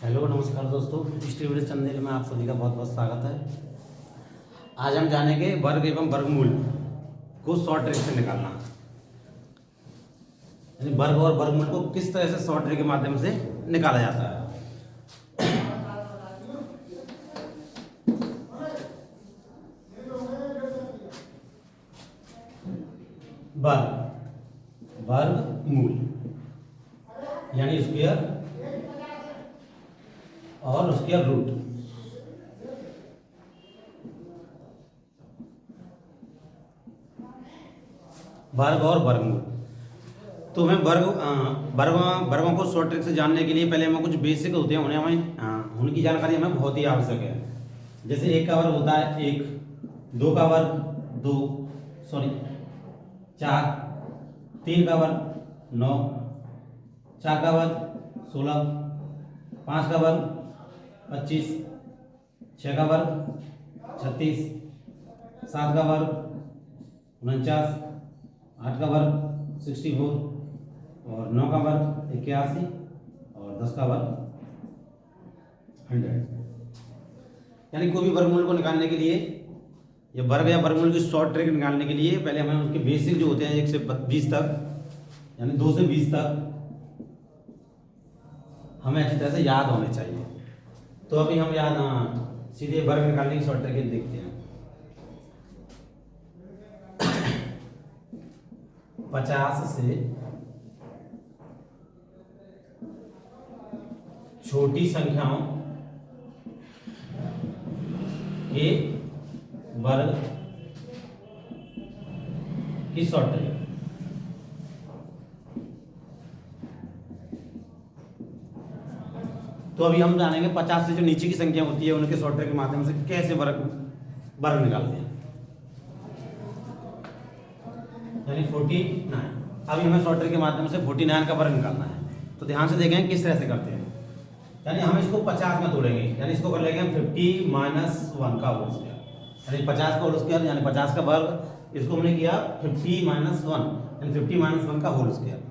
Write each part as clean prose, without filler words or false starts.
Hello नमस्कार दोस्तों, distributor channel में आप सभी का बहुत बहुत स्वागत है। आज हम जानेंगे वर्ग एवं वर्गमूल को शॉर्ट ट्रिक से निकालना, यानी वर्ग और वर्गमूल को किस तरह से शॉर्ट ट्रिक के माध्यम से निकाला जाता है। वर्ग वर्गमूल यानी स्क्वायर और उसके रूट। वर्ग और वर्गमूल, तो हमें वर्गों को शॉर्ट ट्रिक से जानने के लिए पहले हमें कुछ बेसिक होते हैं, उनकी जानकारी हमें बहुत ही आवश्यक है। जैसे एक का वर्ग होता है एक, दो का वर्ग दो, चार, तीन का वर्ग 9, चार का वर्ग 16, पाँच का वर्ग 25, छः का वर्ग 36, सात का वर्ग 49, आठ का वर्ग 64 और 9 का वर्ग 81 और 10 का वर्ग 100। यानी कोई भी वर्गमूल को निकालने के लिए या वर्ग या वर्गमूल की शॉर्ट ट्रिक निकालने के लिए पहले हमें उनके बेसिक जो होते हैं 1 से 20 तक, यानी 2 से 20 तक हमें अच्छी तरह से याद होने चाहिए। तो अभी हम सीधे वर्ग निकालने की शॉर्ट ट्रिक देखते हैं। 50 से छोटी संख्याओं के वर्ग की शॉर्ट ट्रिक। तो अभी हम जानेंगे 50 से जो नीचे की संख्या होती है उनके शॉर्ट ट्रिक के माध्यम से कैसे वर्ग निकालते हैं, यानी 49। अभी हमें शॉर्ट ट्रिक के माध्यम से 49 का वर्ग निकालना है। तो ध्यान से देखें किस तरह से करते हैं। यानी हम इसको 50 में तोड़ेंगे, यानी इसको कर लेंगे 50 - 1 का होल स्क्वायर, यानी 50 का होल स्क्वायर यानी 50 का वर्ग। इसको हमने किया 50 - 1 यानी 50 - 1 का होल स्क्वायर।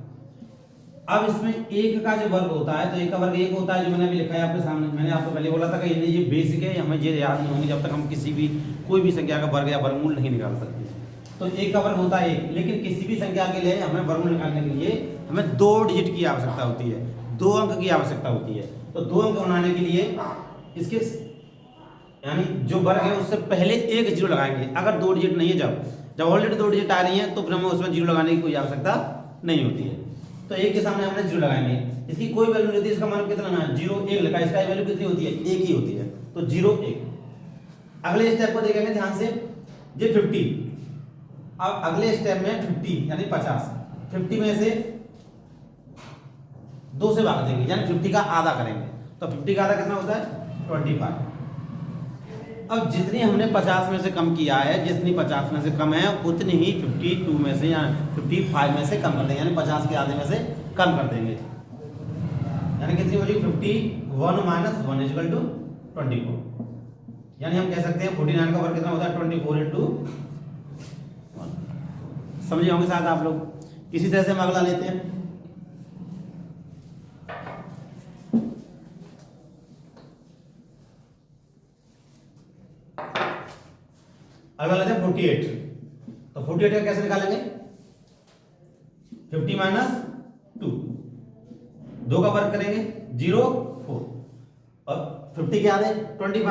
अब इसमें एक का जो वर्ग होता है, तो एक का वर्ग एक होता है, जो मैंने अभी लिखा है आपके सामने। मैंने आपको पहले बोला था कि ये बेसिक है, हमें ये याद नहीं होंगे जब तक हम कोई भी संख्या का वर्ग या वर्गमूल नहीं निकाल सकते। तो एक का वर्ग होता है एक, लेकिन किसी भी संख्या के लिए हमें वर्गमूल निकालने के लिए हमें 2 डिजिट की आवश्यकता होती है, 2 अंक की आवश्यकता होती है। तो 2 अंक बनाने के लिए इसके यानी जो वर्ग है उससे पहले एक जीरो लगाएंगे। अगर 2 डिजिट नहीं है, जब ऑलरेडी 2 डिजिट आ रही है तो फिर हमें उसमें जीरो लगाने की कोई आवश्यकता नहीं होती है। तो एक के सामने हमने जीरो लगाएंगे, इसकी कोई वैल्यू नहीं होती, इसका मान कितना है 0 1 लिखा, इसका वैल्यू कितनी होती है, एक ही होती है। तो 0 1। अगले स्टेप को देखेंगे ध्यान से, ये 50। अब अगले स्टेप में 50 यानी 50, 50 में से 2 से भाग देंगे, यानी 50 का आधा करेंगे। तो 50 का आधा कितना होता है 25। अब जितनी हमने 50 में से कम किया है, जितनी 50 में से कम है उतनी ही 52 में से या 55 में से कम कर देंगे, यानी 50 के आधे में से कम कर देंगे। यानी कितनी हो जाएगी 51 - 1 = 24। यानी हम कह सकते हैं 49 का वर्ग कितना होता है 24 × 1। समझे होंगे शायद आप लोग। इसी तरह से हम अगला लेते हैं। अगला लेते हैं 48। तो 48 का कैसे निकालेंगे, 50 - 2, 2 का वर्ग करेंगे 0 4 और 50 के आधे 25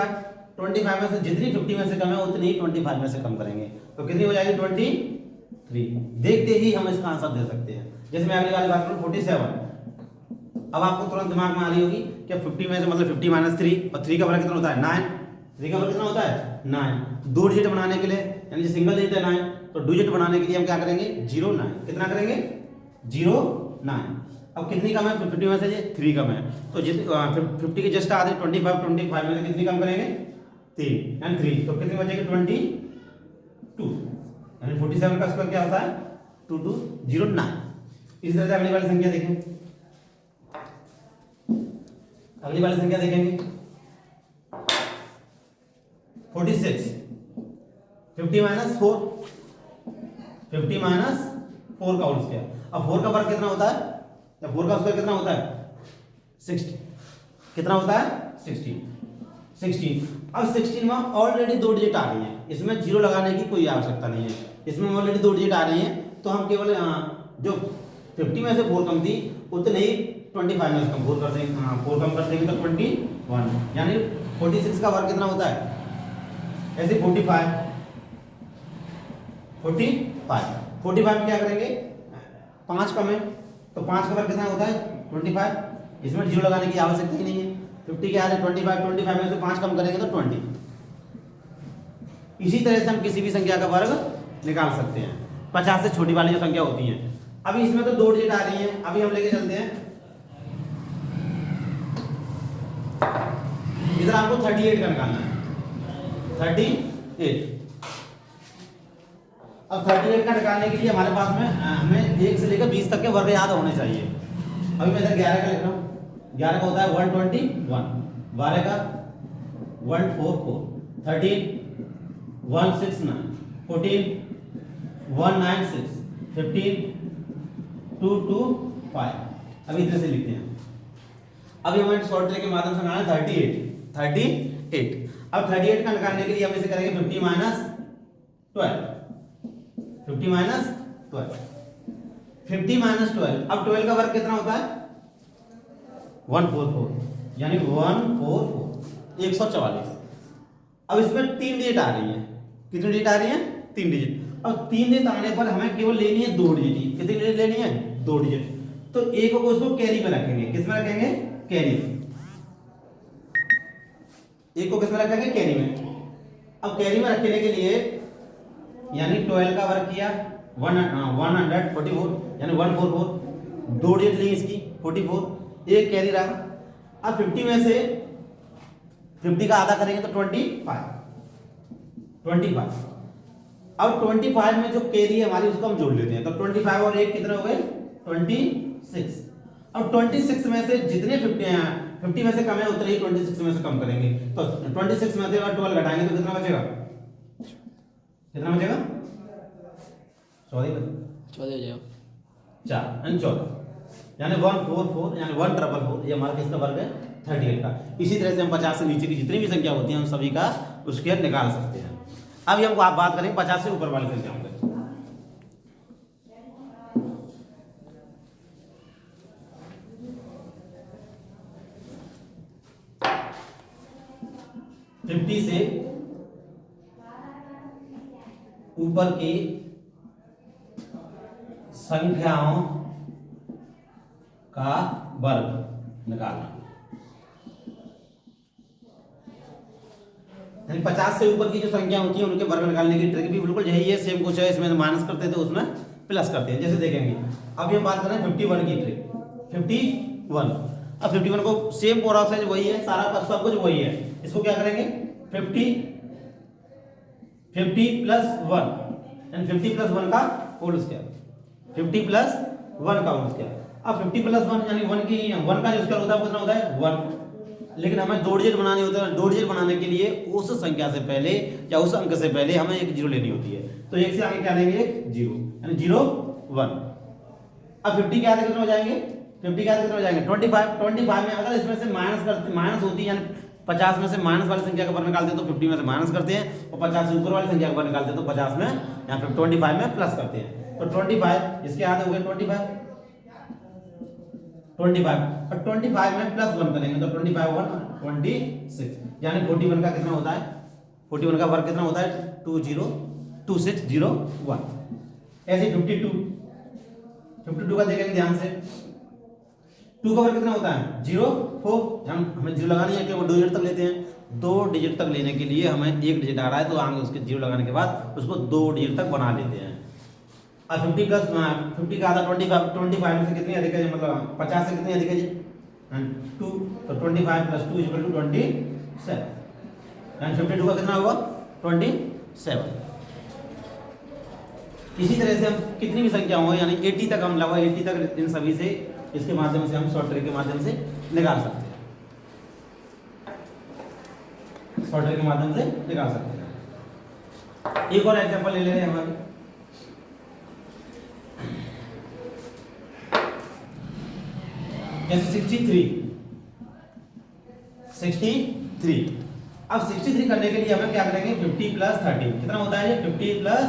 में से जितनी 50 में से कम है उतनी ही 25 में से कम करेंगे। तो कितनी हो जाएगी 23। देखते ही हम इसका आंसर दे सकते हैं। जैसे मैं अगली वाली बात करूं 47। अब आपको तुरंत दिमाग में आ रही होगी कि 50 में से मतलब 50 - 3 और 3 का वर्ग कितना होता है 9। 3 का वर्ग कितना होता है 9। 2 डिजिट बनाने के लिए, यानी सिंगल डिजिट है 9, तो डिजिट बनाने के लिए हम क्या करेंगे 0 9। कितना करेंगे 0 9। अब कितनी कम है 50 में से, ये 3 कम है। तो 50 के जस्ट आधे 25 में से कितनी कम करेंगे 3 यानी 3। तो कितनी बचेगी 22, यानी 47 का स्क्वायर क्या होता है 2209। इस तरह से अगली वाली संख्या देखें। अगली वाली संख्या देखेंगे 46। 50 - 4, 50 - 4 का होल स्क्वायर। अब 4 का वर्ग कितना होता है, या 4 का स्क्वायर कितना होता है 60। कितना होता है 16। अब 16 में ऑलरेडी 2 डिजिट आ रही है, इसमें जीरो लगाने की कोई आवश्यकता नहीं है, इसमें ऑलरेडी 2 डिजिट आ रही है, तो हम केवल जो 50 में से 4 कम थी उतने ही 25 में से कम 4 कर देंगे, 4 कम कर देंगे तो 21, यानी 46 का वर्ग कितना होता है, ऐसे 45 में क्या करेंगे, 5 कम है तो 5 का वर्ग कितना होता है 25, इसमें जीरो लगाने की आवश्यकता ही नहीं है, 50 के आगे 25 में से 5 कम करेंगे तो 20। इसी तरह से हम किसी भी संख्या का वर्ग निकाल सकते हैं, 50 से छोटी वाली जो संख्या होती है। अभी इसमें तो 2 डिजिट आ रही है, अभी हम लेके चलते हैं इधर, आपको 38 का निकालना है, 38। अब 38 का निकालने के लिए हमारे पास में हमें 1 से लेकर 20 तक के वर्ग याद होने चाहिए। अभी मैं इधर 11 का लिख रहा हूँ, 11 का होता है 121, 12 का 144, 13 169, 14 196, 15 225। अभी इधर से लिखते हैं, अभी हमें शॉर्ट ट्रिक के माध्यम से निकालना है 38। अब 38 का निकालने के लिए हम इसे करेंगे 50 माइनस 12, 50 माइनस 12। अब 12 का वर्ग कितना होता है 144, यानी 144 144। अब इसमें 3 डिजिट आ रही है, कितनी डिजिट आ रही है 3 डिजिट। अब 3 डिजिट आने पर हमें केवल लेनी है 2 डिजिट, कितनी डिजिट लेनी है 2 डिजिट, तो एक को इसको कैरी में रखेंगे, किस में रखेंगे कैरी में, एक को किस में रखेंगे कैरी में। अब कैरी में रखने के लिए यानी 12 का वर्ग किया 144, यानी 144, 2 डिजिट ली इसकी 44, एक कैरी रहा। अब 50 में से 50 का आधा करेंगे तो 25। अब 25 में जो कैरी है हमारी उसको हम जोड़ लेते हैं, तो 25 और 1 कितने हो गए 26। अब 26 में से जितने 50 में से कम है उतने ही 26 में से कम करेंगे, तो 26 में से अगर 12 घटाएंगे तो कितना बचेगा 14 यानी 14, यानी 144, यानी 144, ये हमारा किसका वर्ग है 38 का। इसी तरह से हम 50 से नीचे की जितनी भी संख्या होती है उन सभी का स्क्वायर निकाल सकते हैं। अभी हमको आप बात करेंगे 50 से ऊपर वाली संख्याओं की। 50 से ऊपर की संख्याओं का वर्ग निकालना, यानी 50 से ऊपर की जो संख्या होती है उनके वर्ग निकालने की ट्रिक भी बिल्कुल यही है, सेम कुछ है, इसमें माइनस करते थे उसमें प्लस करते हैं, जैसे देखेंगे। अभी हम बात कर रहे हैं 51 की ट्रिक, 51। अब 51 को सेम प्रोसेस वही है, सारा सब कुछ वही है। इसको क्या करेंगे 50 प्लस 1, यानी 50 प्लस 1 का होल स्क्वायर, 50 प्लस 1 का होल स्क्वायर। अब 50 प्लस 1 यानी 1 की 1 का जो स्क्वायर होता है कितना होता है 1, लेकिन हमें 2 डिजिट बनानी होती है। 2 डिजिट बनाने के लिए उस संख्या से पहले या उस अंक से पहले हमें एक जीरो लेनी होती है, तो एक से आगे क्या लेंगे एक जीरो, यानी 0 1। अब 50 के आगे कितने हो जाएंगे 50 के आगे कितने हो जाएंगे 25 में अगर इसमें से माइनस होती है, यानी 50 में से माइनस वाली संख्या का वर्ग निकालते हैं तो 50 में से माइनस करते हैं, और 50 से ऊपर वाली संख्या का वर्ग निकालते हैं तो 50 में यहाँ पे 25 में प्लस करते हैं। तो 25 इसके आगे हो गए 25 और 25 में प्लस 1 करेंगे तो 25 1 26, यानी 41 का कितना होता है 41 का वर्ग कितना होता है 202601। ऐसे 52 का देखेंगे ध्यान से, 2 का वर्ग कितना होता है 0 4, हमें जीरो लगानी है, केवल 2 डिजिट तक लेते हैं। 2 डिजिट तक लेने के लिए हमें 1 डिजिट आ रहा है तो आगे उसके जीरो लगाने के बाद उसको 2 डिजिट तक बना लेते हैं। अब 50 प्लस 50 का आधा 25 में से कितनी अधिक है, मतलब 50 से कितनी अधिक है जी 2, तो 25 प्लस 2 इक्वल टू 27, यानी 52 का कितना होगा 27। इसी तरह से हम कितनी भी संख्या हो, यानी 80 तक हम लगभग 80 तक इन सभी से इसके माध्यम से हम शॉर्ट ट्रिक के माध्यम से निकाल सकते हैं, शॉर्ट ट्रिक के माध्यम से निकाल सकते हैं। एक और एग्जांपल ले ले रहे हैं हम अभी, जैसे 63 63। अब 63 करने के लिए हमें क्या करेंगे, 50 प्लस 30 कितना होता है ये 50 प्लस,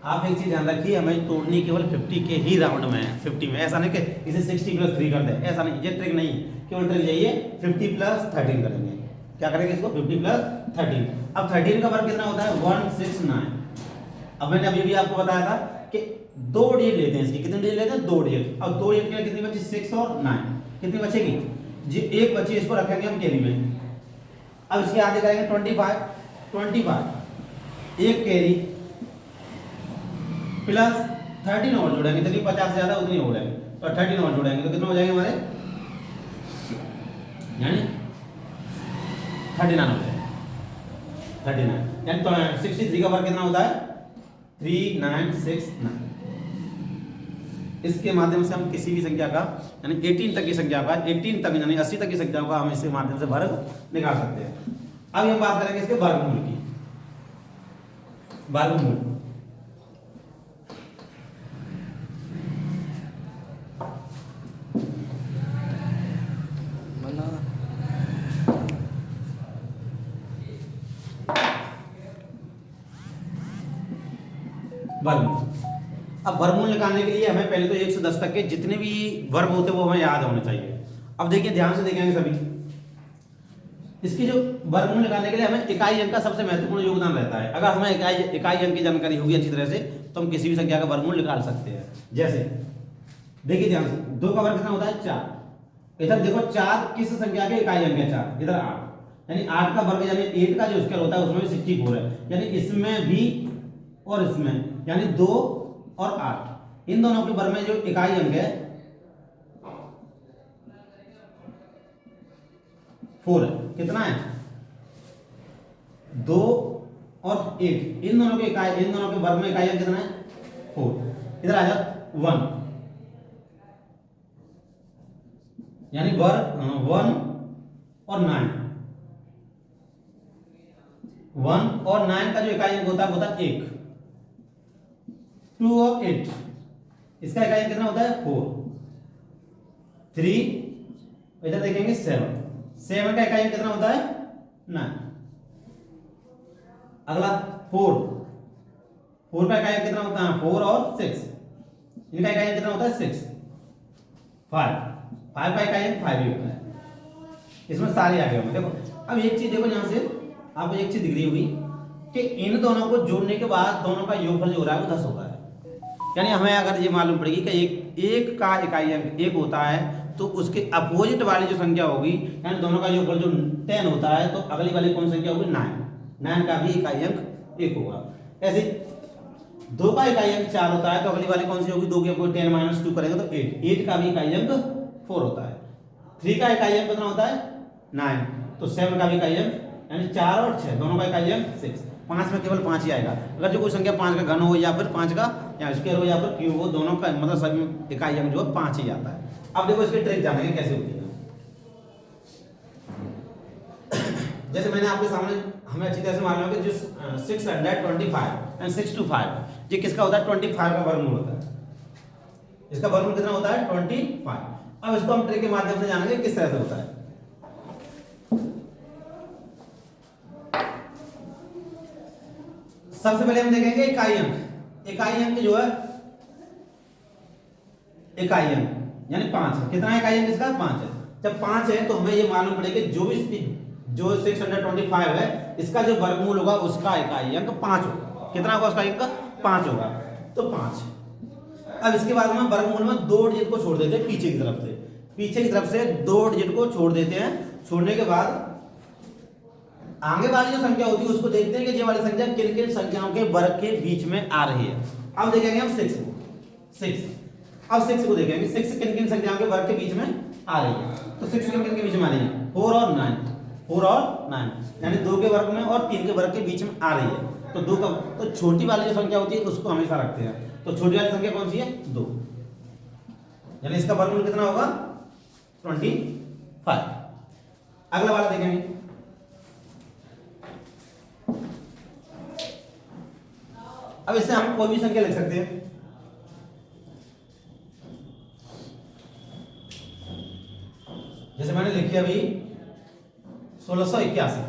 आप एक चीज ध्यान रखिए, हमें तोड़नी केवल 50 के ही राउंड में है, 50 में, ऐसा नहीं कि इसे 60 प्लस 3 कर दे, ऐसा नहीं, ये ट्रिक नहीं, केवल ट्रिक यही है 50 प्लस 13 करेंगे। क्या करेंगे इसको 50 प्लस 13। अब 13 का वर्ग कितना होता है 169। अब मैंने अभी भी आपको बताया था कि 2 डिजिट लेते हैं इसकी, कितने डिजिट लेते हैं 2 डिजिट। अब 2 डिजिट के लिए कितनी बची 6 और 9, कितनी बचेगी जी एक बची, इसको रखेंगे हम कैरी में। अब इसके आगे करेंगे 25 एक कैरी प्लस 13 और जोड़ेंगे, जितनी 50 से ज्यादा उतनी हो जाएगी, तो 13 और जोड़ेंगे तो कितना हो जाएंगे हमारे, यानी 39 हो जाएगा, 39 यानी तो 63 का वर्ग कितना होता है 3969। इसके माध्यम से हम किसी भी संख्या का यानी 18 तक की संख्या का 18 तक यानी 80 तक की संख्याओं का हम इसके माध्यम से वर्ग निकाल सकते हैं। अब हम बात करेंगे इसके वर्गमूल की, वर्गमूल वर्गमूल। अब वर्गमूल निकालने के लिए हमें पहले तो 1 से 10 तक के जितने भी वर्ग होते हैं वो हमें याद होने चाहिए। अब देखिए ध्यान से देखेंगे सभी, इसकी जो वर्गमूल निकालने के लिए हमें इकाई अंक का सबसे महत्वपूर्ण योगदान रहता है। अगर हमें इकाई अंक की जानकारी होगी अच्छी तरह से तो हम किसी भी संख्या का वर्गमूल निकाल सकते हैं। जैसे देखिए ध्यान से, 2 का वर्ग कितना होता है 4, इधर देखो 4 किस संख्या के इकाई अंक है 4, इधर 8, यानी 8 का वर्ग यानी 8 का जो स्क्वायर होता है उसमें भी 64 है, यानी इसमें भी और इसमें, यानी 2 और 8 इन दोनों के वर्ग में जो इकाई अंक है 4 है, कितना है 2 और 8 इन दोनों के वर्ग में इकाई अंक कितना है 4। इधर आ जाओ 1 यानी वर्ग 1 और 9, 1 और 9 का जो इकाई अंक होता है 1। 2 और 8 इसका इकाई अंक कितना होता है 4। 3 इधर देखेंगे 7 का इकाई अंक कितना होता है 9। अगला 4 का इकाई अंक कितना होता है 4 और 6 इनका इकाई अंक कितना होता है 6। 5 का इकाई अंक 5 ही होता है। इसमें सारे आ गए होंगे। देखो अब एक चीज देखो, यहां से आपको एक चीज दिख रही होगी कि इन दोनों को जोड़ने के बाद दोनों का योगफल जो हो रहा है वो 10 होगा, यानी हमें अगर ये मालूम पड़ेगी कि एक का इकाई अंक 1 होता है तो उसके अपोजिट वाली जो संख्या होगी यानी दोनों का योगफल जो 10 होता है तो अगली वाली कौन सी संख्या होगी 9 का भी इकाई अंक 1 होगा। ऐसे 2 का इकाई अंक 4 होता है तो अगली वाली कौन सी होगी, 2 के ऊपर 10 - 2 करेंगे तो 8 का भी इकाई अंक 4 होता है। 3 का इकाई अंक कितना होता है 9 तो 7 का भी इकाई अंक यानी 4 और 6 दोनों का इकाई अंक 6। 5 में केवल 5 ही आएगा, अगर जो कोई संख्या 5 का घन हो या फिर 5 का या स्क्वायर हो या फिर क्यूब हो, दोनों का मतलब सभी इकाई अंक जो है 5 ही आता है। अब देखो इसकी ट्रिक जानेंगे कैसे होती है। जैसे मैंने आपके सामने हमें अच्छी तरह से मालूम है कि जो 625 एंड 625 ये किसका होता है 25 का वर्गमूल होता है, इसका वर्गमूल कितना होता है 25। अब इसको हम ट्रिक के माध्यम से जानेंगे किस तरह से होता है। सबसे पहले हम देखेंगे इकाई अंक जो है इकाई अंक यानी 5 है, कितना है इकाई अंक इसका 5 है। जब 5 है तो हमें ये मालूम पड़ेगा जो 625 है इसका जो वर्गमूल होगा उसका इकाई अंक 5 होगा। कितना होगा उसका अंक 5 होगा, तो 5। अब इसके बाद हम वर्गमूल में 2 डिजिट को छोड़ देते हैं पीछे की तरफ से 2 डिजिट को छोड़ देते हैं। छोड़ने के बाद आगे वाली जो संख्या होती है उसको देखते हैं कि ये वाली संख्या किन किन संख्याओं के वर्ग के बीच में आ रही है। अब देखेंगे हम 6 को देखेंगे 6 किन किन संख्याओं के वर्ग के बीच में आ रही है। तो 6 किन किन के बीच में आ रही है 4 और 9 यानी 2 के वर्ग में और 3 के वर्ग के बीच में आ रही है। तो 2 का तो छोटी वाली जो संख्या होती है उसको हमेशा रखते हैं, तो छोटी वाली संख्या कौन सी है 2, यानी इसका वर्गमूल कितना होगा 25। अगला वाला देखेंगे, अब इससे हम कोई भी संख्या लिख सकते हैं। जैसे मैंने लिखी अभी 1681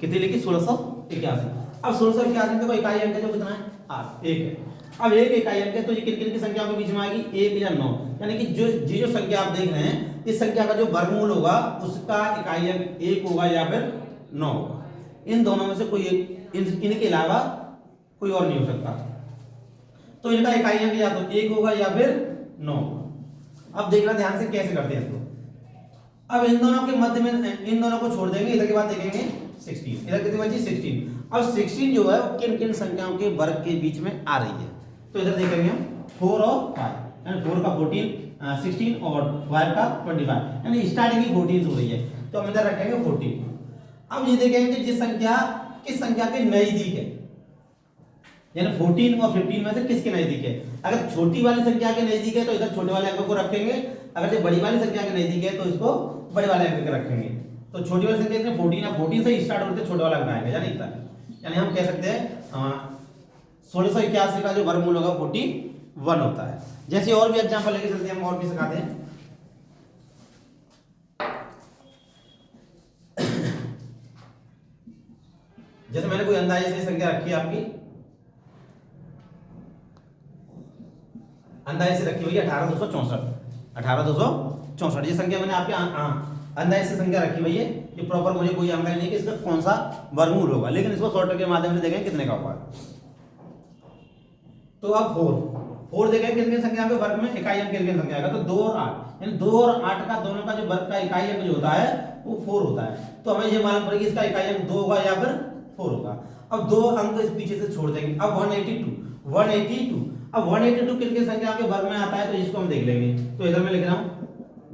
कितनी लिखी 1681। अब 1681 का इकाई अंक जो कितना है 8 1 है। अब एक इकाई अंक है तो ये किन किन की संख्याओं के बीच में आएगी 1 या 9, यानी कि जो संख्या आप देख रहे हैं इस संख्या का जो वर्गमूल होगा उसका इकाई अंक 1 होगा या फिर 9 होगा। इन दोनों में से कोई एक, इनके अलावा कोई और नहीं हो सकता। तो इनका इकाई अंक या तो 1 होगा या फिर 9 होगा। अब देखना ध्यान से कैसे करते हैं इसको। अब इन दोनों के मध्य में इन दोनों को छोड़ देंगे, इधर के बाद देखेंगे 16, इधर कितनी बची 16। अब 16 जो है वो किन किन संख्याओं के वर्ग के बीच में आ रही है, तो इधर देखेंगे हम 4 और 5, यानी 4 का 14 16 और 5 का 25, यानी स्टार्टिंग ही 14 हो रही है, तो हम इधर रखेंगे 14। अब ये देखेंगे जिस संख्या किस संख्या के नजदीक है, यानी 14 और 15 में से किसके नजदीक है। अगर छोटी वाली संख्या के नजदीक है तो इधर छोटे वाले अंक को रखेंगे, अगर जो बड़ी वाली संख्या के नजदीक है तो इसको बड़े वाले अंक के रखेंगे। तो छोटी वाली संख्या इसमें 14 है, 14 से स्टार्ट होते हैं छोटे वाला अंक आएगा, यानी इतना, यानी हम कह सकते हैं 1681 का जो वर्गमूल होगा 41 होता है। जैसे और भी एग्जांपल लेके चलते हैं, हम और भी सिखाते हैं। जैसे मैंने कोई अंदाजे से संख्या रखी है आपकी, अंदाजे से रखी हुई है 18264, ये संख्या मैंने आपके अंदाजे से संख्या रखी हुई है। ये प्रॉपर मुझे कोई अंदाजा नहीं कि इसका कौन सा वर्गमूल होगा, लेकिन इसको शॉर्टकट के माध्यम से देखें कितने का होगा। तो अब 4 देखें कितनी संख्या के वर्ग में इकाई अंक कितनी संख्या आएगा, तो 2 और 8, यानी 2 और 8 का दोनों का जो वर्ग का इकाई अंक जो होता है वो 4 होता है। तो हमें ये मालूम पड़ेगा इसका इकाई अंक 2 होगा या फिर 4 होगा। अब 2 अंक इस पीछे से छोड़ देंगे। अब 182, अब 182 किन किन संख्या के वर्ग में आता है, तो इसको हम देख लेंगे। तो इधर मैं लिख रहा हूं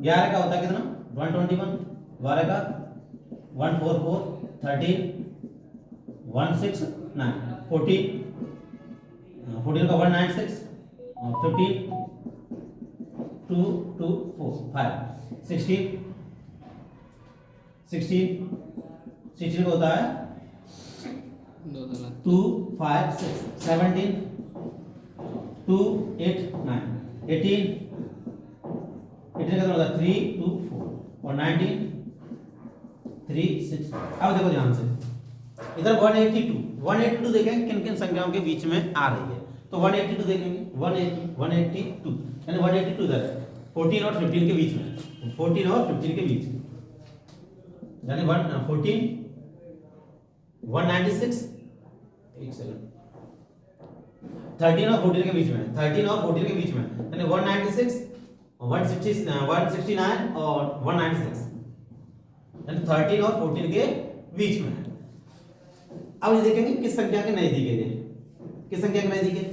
11 का होता है कितना 121, 12 का 144, 13 169, 14 का 196, 15 224, 5 16 का होता है 2 5 6, 17 2 8 9, 18 का कितना होता है 3 2 4 और 19 3 6। अब देखो ध्यान से इधर 182 देखें किन किन संख्याओं के बीच में आ रही है, तो 182 देखेंगे 182, यानी 182 इधर है 14 और 15 के बीच में, 14 और 15 के बीच, यानी 14 196, एक सेकंड, 13 और 14 के बीच में, 13 और 14 के बीच में, यानी 196 169 और 196, यानी 13 और 14 के बीच में। अब ये देखेंगे किस संख्या के नजदीक है, किस संख्या के नजदीक है,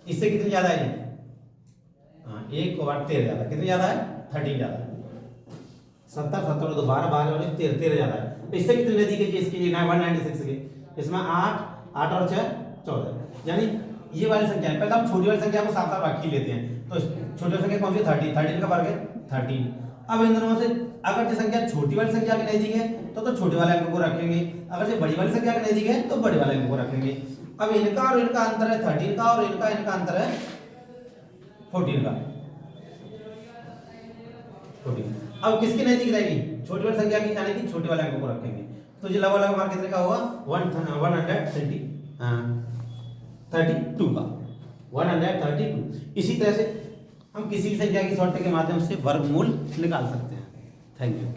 इससे कितनी ज्यादा है, हाँ 1 और 13 ज्यादा, कितनी ज्यादा है 13 ज्यादा है, 70 70 तो 12 12 और 13 ज्यादा है। तो इससे कितनी नजदीक है इसकी 196 के, इसमें 8 और 6 14, यानी ये वाली संख्या है। पहले हम छोटी वाली संख्या को साफ साफ रख ही लेते हैं, तो छोटी वाली संख्या कौन सी 13 का वर्ग है 13। अब इन दोनों से अगर जो संख्या छोटी वाली संख्या के नजदीक है तो छोटे वाले अंक को रखेंगे, अगर जो बड़ी वाली संख्या के नजदीक है तो बड़े वाले अंक को रखेंगे। अब इनका और इनका अंतर है 13 का और इनका अंतर है 14 का, 14। अब किसके नजदीक रहेगी, छोटी वाली संख्या की, यानी कि छोटे वाले अंक को रखेंगे। तो जो लवा लगा मार्क कितने का होगा 132 का 132। इसी तरह से हम किसी भी संख्या की शॉर्टकट के माध्यम से वर्गमूल निकाल सकते हैं। Thank you.